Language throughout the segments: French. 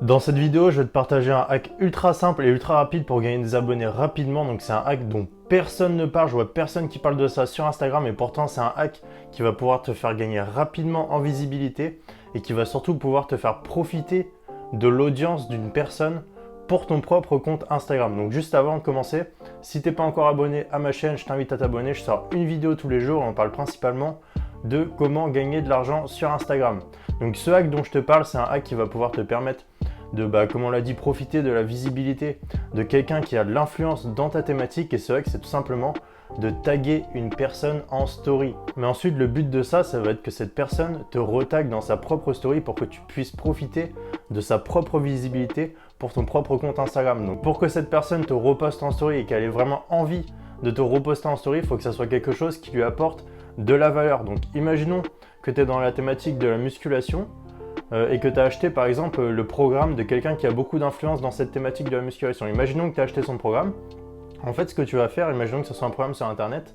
Dans cette vidéo, je vais te partager un hack ultra simple et ultra rapide pour gagner des abonnés rapidement. Donc c'est un hack dont personne ne parle, je vois personne qui parle de ça sur Instagram et pourtant c'est un hack qui va pouvoir te faire gagner rapidement en visibilité et qui va surtout pouvoir te faire profiter de l'audience d'une personne pour ton propre compte Instagram. Donc juste avant de commencer, si tu n'es pas encore abonné à ma chaîne, je t'invite à t'abonner. Je sors une vidéo tous les jours et on parle principalement de comment gagner de l'argent sur Instagram. Donc ce hack dont je te parle, c'est un hack qui va pouvoir te permettre de, comme on l'a dit, profiter de la visibilité de quelqu'un qui a de l'influence dans ta thématique. Et ce hack, c'est tout simplement de taguer une personne en story. Mais ensuite, le but de ça, ça va être que cette personne te retague dans sa propre story pour que tu puisses profiter de sa propre visibilité pour ton propre compte Instagram. Donc pour que cette personne te reposte en story et qu'elle ait vraiment envie de te reposter en story, il faut que ça soit quelque chose qui lui apporte de la valeur. Donc imaginons que tu es dans la thématique de la musculation et que tu as acheté par exemple le programme de quelqu'un qui a beaucoup d'influence dans cette thématique de la musculation. Imaginons que tu as acheté son programme. En fait, ce que tu vas faire, imaginons que ce soit un programme sur internet,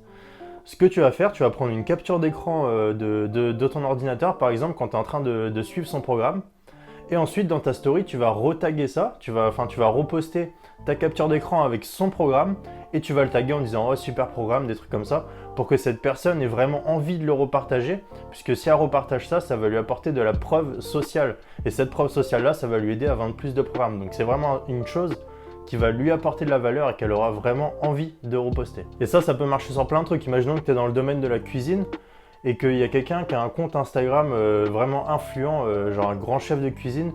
ce que tu vas faire, tu vas prendre une capture d'écran de ton ordinateur par exemple quand tu es en train de suivre son programme. Et ensuite, dans ta story, tu vas retaguer ça, tu vas reposter ta capture d'écran avec son programme et tu vas le taguer en disant « Oh, super programme », des trucs comme ça, pour que cette personne ait vraiment envie de le repartager, puisque si elle repartage ça, ça va lui apporter de la preuve sociale. Et cette preuve sociale-là, ça va lui aider à vendre plus de programmes. Donc c'est vraiment une chose qui va lui apporter de la valeur et qu'elle aura vraiment envie de reposter. Et ça peut marcher sur plein de trucs. Imaginons que tu es dans le domaine de la cuisine, et qu'il y a quelqu'un qui a un compte Instagram vraiment influent, genre un grand chef de cuisine,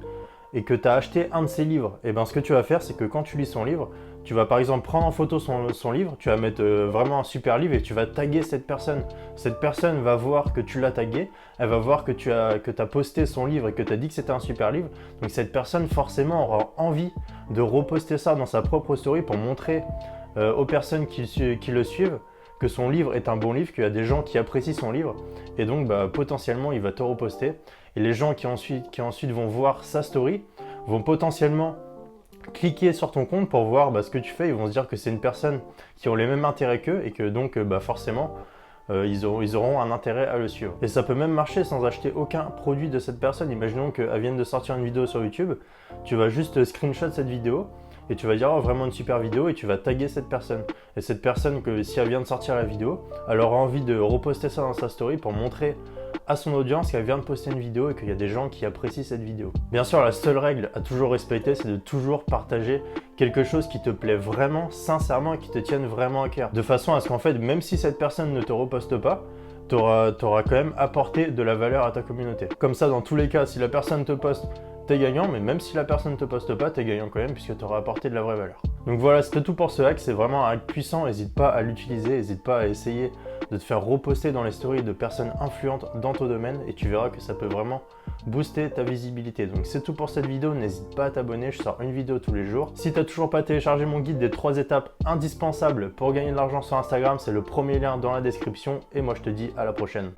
et que tu as acheté un de ses livres. Et bien ce que tu vas faire, c'est que quand tu lis son livre, tu vas par exemple prendre en photo son livre, tu vas mettre vraiment un super livre et tu vas taguer cette personne. Cette personne va voir que tu l'as tagué, elle va voir que tu as posté son livre et que tu as dit que c'était un super livre. Donc cette personne forcément aura envie de reposter ça dans sa propre story pour montrer aux personnes qui le suivent que son livre est un bon livre, qu'il y a des gens qui apprécient son livre et donc potentiellement il va te reposter et les gens qui ensuite vont voir sa story vont potentiellement cliquer sur ton compte pour voir ce que tu fais. Ils vont se dire que c'est une personne qui ont les mêmes intérêts qu'eux et que donc forcément ils auront un intérêt à le suivre. Et ça peut même marcher sans acheter aucun produit de cette personne. Imaginons qu'elle vienne de sortir une vidéo sur YouTube, tu vas juste screenshot cette vidéo et tu vas dire oh, vraiment une super vidéo et tu vas taguer cette personne. Et cette personne, que si elle vient de sortir la vidéo, elle aura envie de reposter ça dans sa story pour montrer à son audience qu'elle vient de poster une vidéo et qu'il y a des gens qui apprécient cette vidéo. Bien sûr, la seule règle à toujours respecter, c'est de toujours partager quelque chose qui te plaît vraiment, sincèrement et qui te tienne vraiment à cœur. De façon à ce qu'en fait, même si cette personne ne te reposte pas, tu auras quand même apporté de la valeur à ta communauté. Comme ça, dans tous les cas, si la personne te poste, t'es gagnant, mais même si la personne ne te poste pas, t'es gagnant quand même puisque tu auras apporté de la vraie valeur. Donc voilà, c'était tout pour ce hack, c'est vraiment un hack puissant, n'hésite pas à l'utiliser, n'hésite pas à essayer de te faire reposter dans les stories de personnes influentes dans ton domaine et tu verras que ça peut vraiment booster ta visibilité. Donc c'est tout pour cette vidéo, n'hésite pas à t'abonner, je sors une vidéo tous les jours. Si tu n'as toujours pas téléchargé mon guide des 3 étapes indispensables pour gagner de l'argent sur Instagram, c'est le premier lien dans la description et moi je te dis à la prochaine.